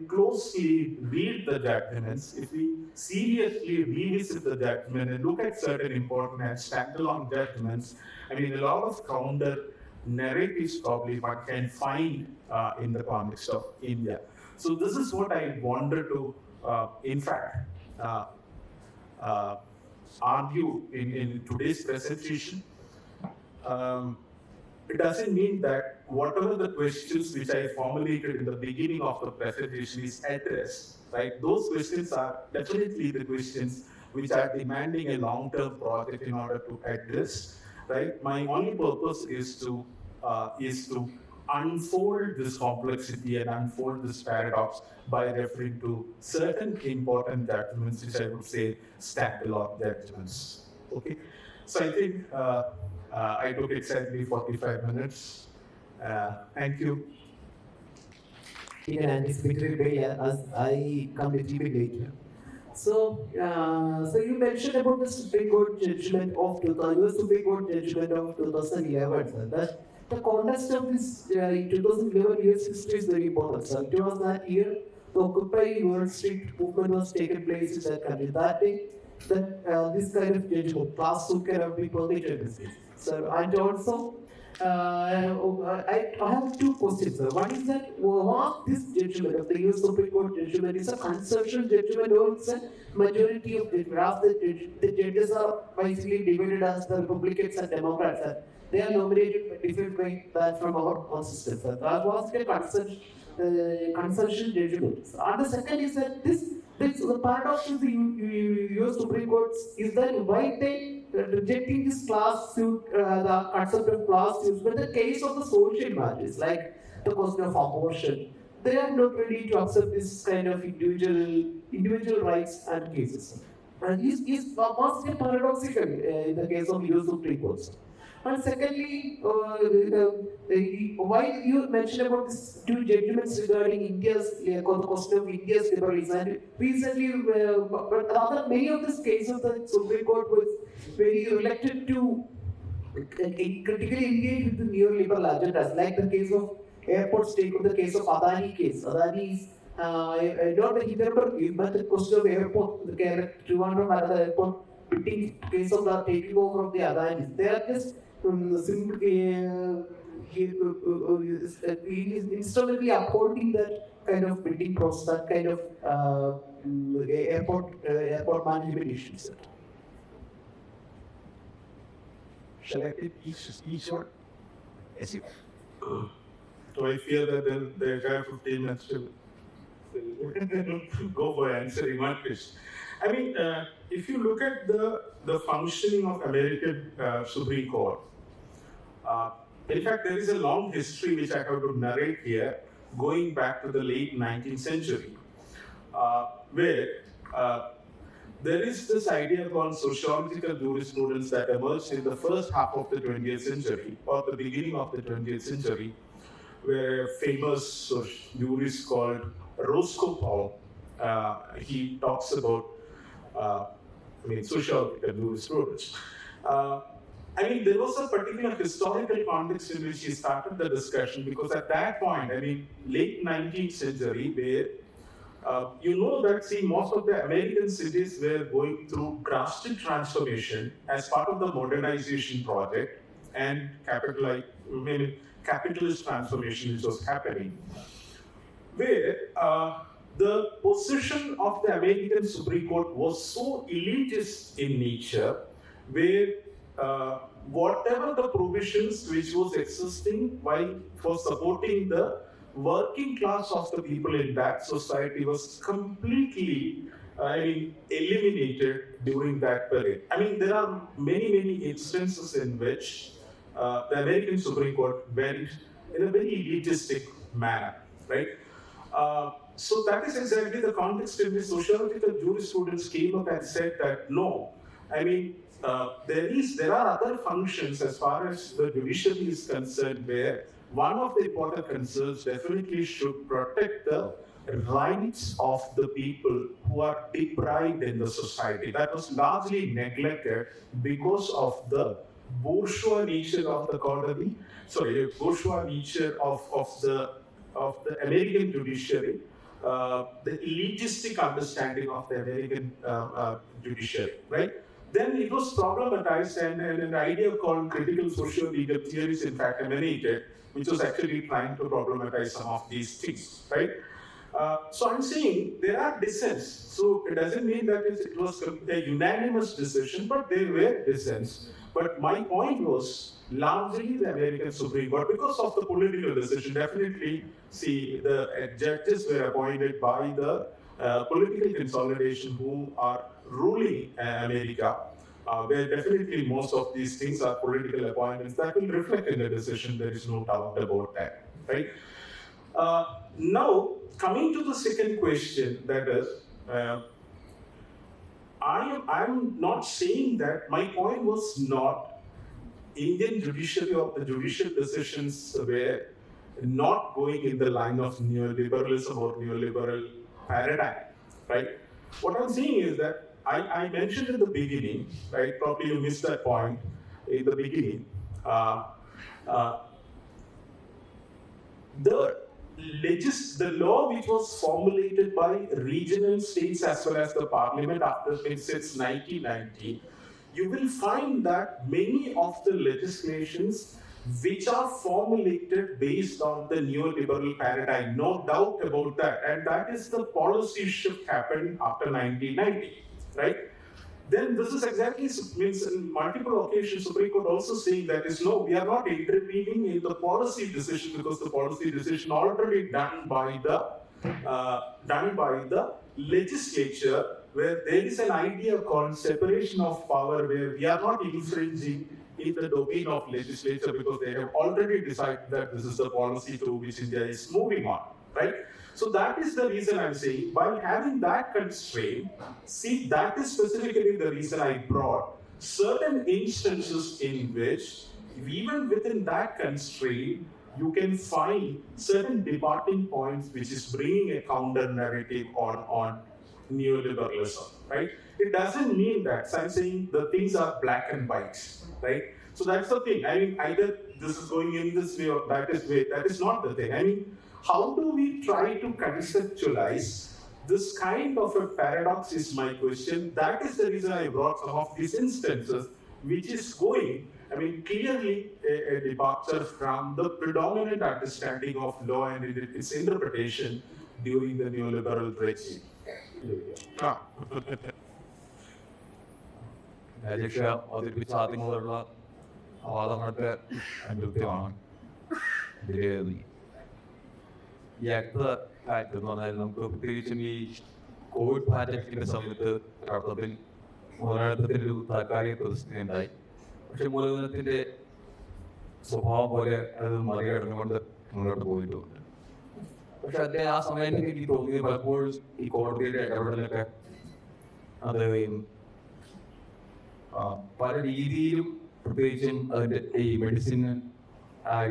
closely read the judgments, if we seriously revisit the judgment and look at certain important and standalone judgments, a lot of counter narratives probably one can find in the context of India. So this is what I wanted to, in fact, argue in today's presentation. It doesn't mean that whatever the questions which I formulated in the beginning of the presentation is addressed, right? Those questions are definitely the questions which are demanding a long-term project in order to address, right? My only purpose is to unfold this complexity and unfold this paradox by referring to certain important judgments, which I would say standalone judgments. Okay, so I think I took exactly 45 minutes. Thank you. In an anticipatory way, as I come a little bit later. So you mentioned about the Supreme Court judgment of 2000, US Supreme Court judgment of 2011, sir. That the context of this in 2011 US history is very important, sir. It was that year the Occupy Wall Street movement was taken place in that country. That day, that this kind of judgment, class who cannot be permitted in this case. So, and also, I have two questions, sir. One is that was this judgment of the US Supreme Court judgment is a consensual judgment or it's a majority of the draft. The judges are basically divided as the Republicans and Democrats. Sir. They are nominated by different way than from our own system. Sir. That was a consensual judgment. And the second is that this the paradox of the US Supreme Court is that why they rejecting this class suit, the concept of class suits, but the case of the social matters, like the question of abortion, they are not ready to accept this kind of individual rights and cases. And is mostly paradoxical in the case of US Supreme Court. And secondly, why you mentioned about these two judgments regarding India's the question of India's liberalism, and recently, but other many of these cases, the Supreme Court was very reluctant to critically engage with the neoliberal agendas, like the case of airports, take the case of Adani case. Adani is I don't remember, but the question of airport, the Trivandrum airport, bidding case of the taking over of the Adani, they are just simply instrumentally upholding that kind of bidding process, that kind of airport management issues. Shall I take each one? Yes, you. So I fear that they have 15 minutes to go for answering one question. I mean, if you look at the functioning of American Supreme Court, in fact, there is a long history which I have to narrate here, going back to the late 19th century, where there is this idea called sociological jurisprudence that emerged in the first half of the 20th century, or the beginning of the 20th century, where a famous jurist called Roscoe Paul, he talks about sociological jurisprudence. I mean, there was a particular historical context in which he started the discussion, because at that point, I mean, late 19th century, where you know that, see, most of the American cities were going through drastic transformation as part of the modernization project and capitalist transformation which was happening, where the position of the American Supreme Court was so elitist in nature, where whatever the provisions which was existing for supporting the working class of the people in that society was completely, eliminated during that period. I mean, there are many instances in which the American Supreme Court went in a very elitistic manner, right? So that is exactly the context in which sociological jurisprudence came up and said that no, I mean, there are other functions as far as the judiciary is concerned, where one of the important concerns definitely should protect the rights of the people who are deprived in the society. That was largely neglected because of the bourgeois nature of the economy, bourgeois nature of the American judiciary, the elitistic understanding of the American judiciary, right? Then it was problematized, and an idea called critical social legal theories, in fact, emanated, which was actually trying to problematize some of these things, right? So I'm saying there are dissents. So it doesn't mean that it was a unanimous decision, but there were dissents. But my point was largely the American Supreme Court, because of the political decision, definitely, see, the judges were appointed by the political consolidation who are ruling America, where definitely most of these things are political appointments that will reflect in the decision. There is no doubt about that, right? Now, coming to the second question, that is, I'm not saying that. My point was not Indian judiciary or the judicial decisions were not going in the line of neoliberalism or neoliberal paradigm, right? What I'm saying is that I mentioned in the beginning, right? Probably you missed that point in the beginning. Uh, the law which was formulated by regional states as well as the parliament after since 1990, you will find that many of the legislations which are formulated based on the neoliberal paradigm, no doubt about that, and that is the policy shift happened after 1990, right? Then this is exactly means in multiple occasions Supreme Court also saying that is no, we are not intervening in the policy decision because the policy decision already done by the legislature, where there is an idea called separation of power, where we are not infringing in the domain of legislature because they have already decided that this is the policy to which India is moving on, right? So that is the reason I'm saying, by having that constraint, see, that is specifically the reason I brought certain instances in which, even within that constraint, you can find certain departing points which is bringing a counter narrative on neoliberalism, right? It doesn't mean that. So I'm saying the things are black and white, right? So that's the thing. I mean, either this is going in this way or that is way. That is not the thing. I mean, how do we try to conceptualize this kind of a paradox is my question. That is the reason I brought some of these instances, which is going, I mean, clearly a departure from the predominant understanding of law and its interpretation during the neoliberal regime. Rajesh അവതരിപ്പിച്ച ആദ്യം മുതലുള്ള വാദങ്ങളൊക്കെ കൃത്യമാണ്. ഇതിൽ ഈ അടുത്ത കാലത്ത് എന്ന് പറഞ്ഞാൽ നമുക്ക് പ്രത്യേകിച്ചും ഈ കോവിഡ് പാൻഡമിക്കിന്റെ സമയത്ത് അർത്ഥത്തിൽ മൂലധനത്തിന്റെ ഒരു താൽക്കാലിക പ്രതിസന്ധി ഉണ്ടായി. പക്ഷെ മൂലധനത്തിന്റെ സ്വഭാവം പോലെ അത് മറികടന്നുകൊണ്ട് മുന്നോട്ട് പോയിട്ടുമുണ്ട്. പക്ഷെ അതിന്റെ ആ സമയത്ത് എനിക്ക് തോന്നിയത് പലപ്പോഴും ഈ കോടതിയുടെ ഇടപെടലൊക്കെ അത് പല രീതിയിലും, പ്രത്യേകിച്ചും അതിന്റെ ഈ മെഡിസിൻ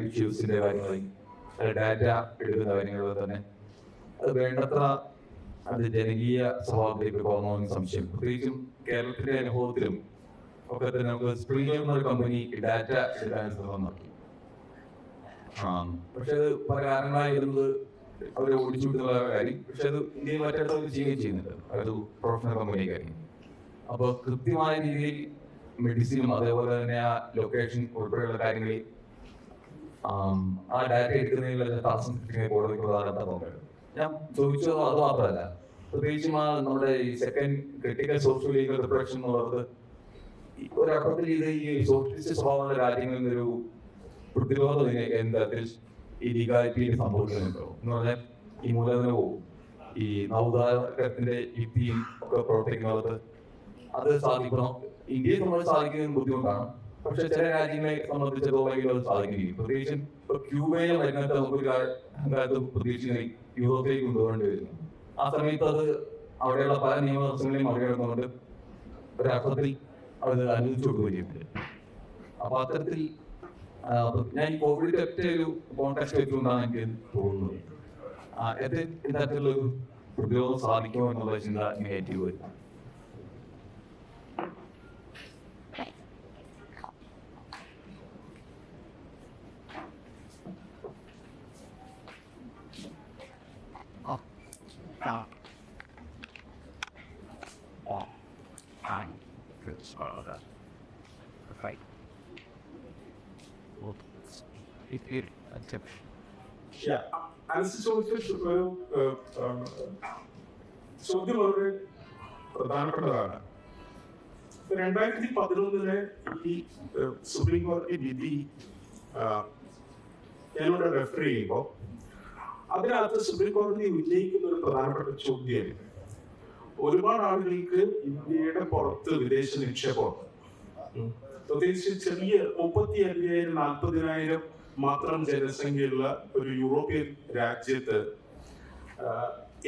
ഇഷ്യൂസിന്റെ കാര്യങ്ങളിൽ ഡാറ്റ എടുക്കുന്ന കാര്യങ്ങളിൽ തന്നെ അത് വേണ്ടത്ര അത് ജനകീയ സ്വഭാവത്തിലേക്ക് പോകുന്നതെന്ന് സംശയം. പ്രത്യേകിച്ചും കേരളത്തിന്റെ അനുഭവത്തിലും ഒക്കെ തന്നെ നമുക്ക് സ്പ്രിംഗ് എന്നൊരു കമ്പനി ഡാറ്റ എടുക്കാൻ ശ്രമം നടത്തി. പക്ഷെ അത് പല കാരണങ്ങളായിരുന്നത് അവരെ ഓടിച്ചുവിട്ടുള്ള കാര്യം. പക്ഷെ അത് ഇന്ത്യയിൽ മറ്റേടത്ത് ചെയ്യുകയും ചെയ്യുന്നുണ്ട്. അതൊരു പ്രൊഫഷണൽ കമ്പനിക്കായിരിക്കും. അപ്പോൾ കൃത്യമായ രീതിയിൽ മെഡിസിനും അതേപോലെ തന്നെ ആ ലൊക്കേഷൻ ഉൾപ്പെടെയുള്ള കാര്യങ്ങളിൽ ആ ഡാറ്റ എടുക്കുന്നതിൽ തടസ്സം സൃഷ്ടിക്കുന്ന കോടതിക്ക് പ്രധാനപ്പെട്ട പങ്കുണ്ട്. ഞാൻ ചോദിച്ചത് അത് മാത്രമല്ല, പ്രത്യേകിച്ചും ആ നമ്മുടെ ഈ second critical social legal repression എന്നുള്ളത് ഒരർത്ഥത്തിൽ ഇത് ഈ സോഷ്യലിസ്റ്റ് സ്വഭാവമുള്ള രാജ്യങ്ങളിൽ നിന്നൊരു പ്രതിരോധം എന്ന തരത്തിൽ ഈ ലീഗാലിറ്റിയിൽ സംഭവിക്കുന്നുണ്ടോ എന്ന് പറഞ്ഞാൽ ഈ മൂലധനവും ഈ നവോത്ഥാനത്തിന്റെ യുക്തിയും ഒക്കെ പ്രവർത്തിക്കുന്നത് അത് സാധിക്കണം. ഇന്ത്യയെ സംബന്ധിച്ച് സാധിക്കുന്നതിന് ബുദ്ധിമുട്ടാണ്. പക്ഷെ ചില രാജ്യങ്ങളെ സംബന്ധിച്ചിടത്തോളം അത് സാധിക്കുകയും, പ്രത്യേകിച്ചും ഇപ്പൊ ക്യൂബയിലെ വരുന്നത്തെ നമുക്കൊരു കാലത്ത് പ്രതീക്ഷിക്കുന്ന യൂറോപ്പിലേക്ക് കൊണ്ടുപോകേണ്ടി വരുന്നു. ആ സമയത്ത് അത് അവിടെയുള്ള പല നിയമവ്യവസ്ഥകളെയും മറികടന്നുകൊണ്ട് ഒരർത്ഥത്തിൽ അത് അനുവദിച്ചു കൊടുക്കുകയും. അപ്പൊ അത്തരത്തിൽ ഞാൻ ഈ കോവിഡിന്റെ ഒറ്റ ഒരു കോൺടാക്ട് വെച്ചുകൊണ്ടാണ് എനിക്ക് തോന്നുന്നത് ഇത്തരത്തിലുള്ളൊരു പ്രതിരോധം സാധിക്കുമോ എന്നുള്ള ചിന്ത നെഗറ്റീവ് വരും. ചോദ്യം വളരെ പ്രധാനപ്പെട്ടതാണ്. 2011 ഈ സുപ്രീം കോടതി വിധി ഞാനിവിടെ റെഫർ ചെയ്യുമ്പോൾ അതിനകത്ത് സുപ്രീം കോടതി ഉന്നയിക്കുന്ന ഒരു പ്രധാനപ്പെട്ട ചോദ്യം, ഒരുപാട് ആളുകൾക്ക് ഇന്ത്യയുടെ പുറത്ത് വിദേശ നിക്ഷേപമുണ്ട്. പ്രത്യേകിച്ച് ചെറിയ 35,000 40,000 മാത്രം ജനസംഖ്യയുള്ള ഒരു യൂറോപ്യൻ രാജ്യത്ത്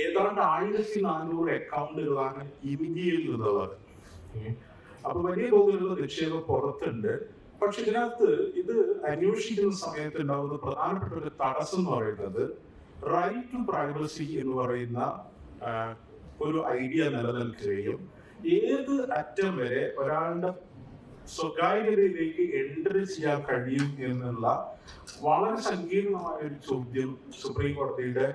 ഏതാണ്ട് 1400 അക്കൗണ്ടുകളാണ് ഇന്ത്യയിൽ നിന്നുള്ളത്. അപ്പൊ വലിയ തോതിലുള്ള നിക്ഷേപം പുറത്തുണ്ട്. പക്ഷെ ഇതിനകത്ത് ഇത് അന്വേഷിക്കുന്ന സമയത്ത് ഉണ്ടാകുന്ന പ്രധാനപ്പെട്ട ഒരു തടസ്സം എന്ന് പറയുന്നത് റൈറ്റ് ടു പ്രൈവസി എന്ന് പറയുന്ന ഒരു ഐഡിയ നിലനിൽക്കുകയും ഏത് അറ്റം വരെ ഒരാളുടെ സ്വകാര്യതയിലേക്ക് എൻട്രി ചെയ്യാൻ കഴിയും എന്നുള്ള വളരെ സങ്കീർണമായ ഒരു ചോദ്യം സുപ്രീം കോടതിയുടെ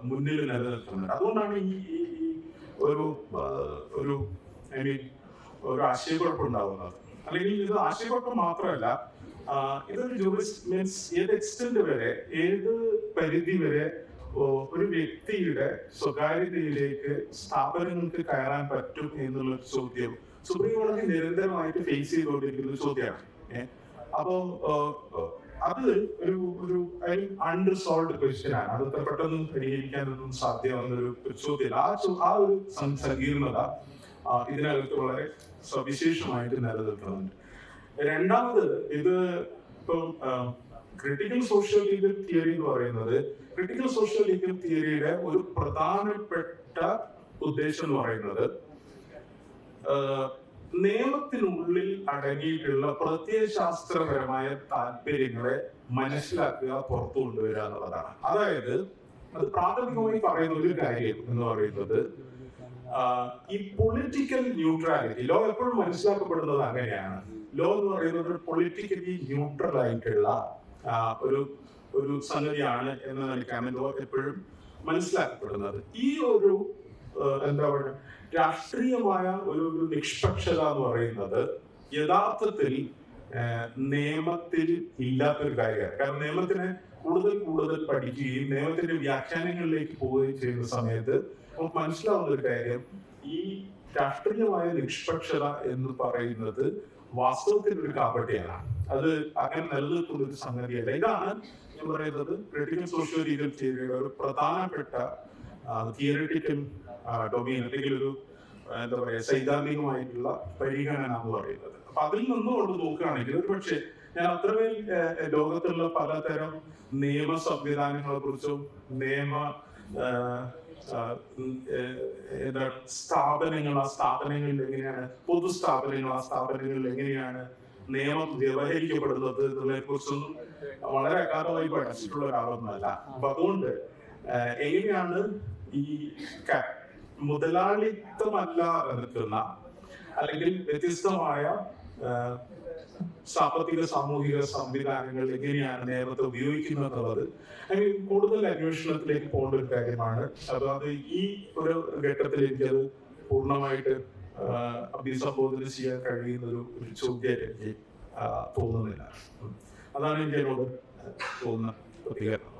മുന്നിൽ നിലനിൽക്കുന്നുണ്ട്. അതുകൊണ്ടാണ് ഈ ഒരു ഐ മീൻ ഒരു ആശയക്കുഴപ്പമുണ്ടാവുന്നത്. അല്ലെങ്കിൽ ഇത് ആശയക്കുഴപ്പം മാത്രമല്ല, ഇതൊരു ജൂറിസ്റ്റ് മീൻസ് ഏത് എക്സ്റ്റെന്റ് വരെ, ഏത് പരിധി വരെ ഒരു വ്യക്തിയുടെ സ്വകാര്യതയിലേക്ക് സ്ഥാപനങ്ങൾക്ക് കയറാൻ പറ്റും എന്നുള്ള ചോദ്യം സുപ്രീം കോടതി നിരന്തരമായിട്ട് ഫേസ് ചെയ്തുകൊണ്ടിരിക്കുന്ന ഒരു ചോദ്യമാണ്. അപ്പോ അത് ഒരു അൺറിസോൾവ്ഡ് ക്വസ്റ്റ്യൻ ആണ്. അത് പെട്ടെന്ന് പരിഹരിക്കാനൊന്നും സാധ്യമാകുന്ന ഒരു ചോദ്യം. ആ ഒരു സങ്കീർണത ഇതിനകത്ത് വളരെ സവിശേഷമായിട്ട് നിലനിൽക്കുന്നുണ്ട്. രണ്ടാമത്, ഇത് ഇപ്പം ക്രിട്ടിക്കൽ സോഷ്യൽ ലീഗൽ തിയറി എന്ന് പറയുന്നത്, ക്രിട്ടിക്കൽ സോഷ്യൽ ലീഗൽ തിയറിയുടെ ഒരു പ്രധാനപ്പെട്ട ഉദ്ദേശം എന്ന് പറയുന്നത് നിയമത്തിനുള്ളിൽ അടങ്ങിയിട്ടുള്ള പ്രത്യയശാസ്ത്രപരമായ താല്പര്യങ്ങളെ മനസ്സിലാക്കുക, പുറത്തു കൊണ്ടുവരിക എന്നുള്ളതാണ്. അതായത് അത് പ്രാഥമികമായി പറയുന്ന ഒരു കാര്യം എന്ന് പറയുന്നത് ഈ പൊളിറ്റിക്കൽ ന്യൂട്രാലിറ്റി, ലോ എപ്പോഴും മനസ്സിലാക്കപ്പെടുന്നത് അങ്ങനെയാണ്. ലോ എന്ന് പറയുന്നത് പൊളിറ്റിക്കലി ന്യൂട്രൽ ആയിട്ടുള്ള ഒരു സംഗതിയാണ് എന്ന നിലയ്ക്കാണ് ലോ എപ്പോഴും മനസ്സിലാക്കപ്പെടുന്നത്. ഈ ഒരു എന്താ പറയുക, രാഷ്ട്രീയമായ ഒരു നിഷ്പക്ഷത എന്ന് പറയുന്നത് യഥാർത്ഥത്തിൽ നിയമത്തിൽ ഇല്ലാത്തൊരു കാര്യമാണ്. കാരണം നിയമത്തിനെ കൂടുതൽ പഠിക്കുകയും നിയമത്തിന്റെ വ്യാഖ്യാനങ്ങളിലേക്ക് പോവുകയും ചെയ്യുന്ന സമയത്ത് നമുക്ക് മനസ്സിലാവുന്ന ഒരു കാര്യം, ഈ രാഷ്ട്രീയമായ നിഷ്പക്ഷത എന്ന് പറയുന്നത് വാസ്തവത്തിൽ ഒരു കാപട്യമാണ്. അത് അങ്ങനെ നിലനിൽക്കുന്ന ഒരു സംഗതിയല്ല. ഇതാണ് ഞാൻ പറയുന്നത് ക്രിട്ടിക്കൽ സോഷ്യൽ ലീഗൽ തിയറിയുടെ ഒരു പ്രധാനപ്പെട്ട തിയറിറ്റിക്കൽ ഡൊമൈൻ, അല്ലെങ്കിൽ ഒരു എന്താ പറയുക സൈദ്ധാന്തികമായിട്ടുള്ള പരിഗണന എന്ന് പറയുന്നത്. അപ്പൊ അതിൽ നിന്നുകൊണ്ട് നോക്കുകയാണെങ്കിൽ ഒരു പക്ഷേ ഞാൻ അത്രമേൽ ലോകത്തുള്ള പലതരം നിയമ സംവിധാനങ്ങളെ കുറിച്ചും സ്ഥാപനങ്ങളിൽ എങ്ങനെയാണ്, പൊതു സ്ഥാപനങ്ങളിൽ എങ്ങനെയാണ് നിയമം വ്യവഹരിക്കപ്പെടുന്നത് എന്നതിനെ കുറിച്ചൊന്നും വളരെ അഗാധമായി പഠിച്ചിട്ടുള്ള ഒരാളൊന്നുമല്ല. അപ്പൊ അതുകൊണ്ട് എങ്ങനെയാണ് ഈ മുതലാളിത്തമല്ല നിൽക്കുന്ന അല്ലെങ്കിൽ വ്യത്യസ്തമായ സാമ്പത്തിക സാമൂഹിക സംവിധാനങ്ങൾ എങ്ങനെയാണ് നിയമത്തെ ഉപയോഗിക്കുന്നത് എന്നുള്ളത് കൂടുതൽ അന്വേഷണത്തിലേക്ക് പോകേണ്ട ഒരു കാര്യമാണ്. അതായത് ഈ ഒരു ഘട്ടത്തിൽ എനിക്കത് പൂർണ്ണമായിട്ട് അഭിസംബോധന ചെയ്യാൻ കഴിയുന്ന ഒരു ചോദ്യം എനിക്ക് തോന്നുന്നില്ല. അതാണ് എനിക്ക് അതിനോട് തോന്നുന്ന പ്രതികരണം.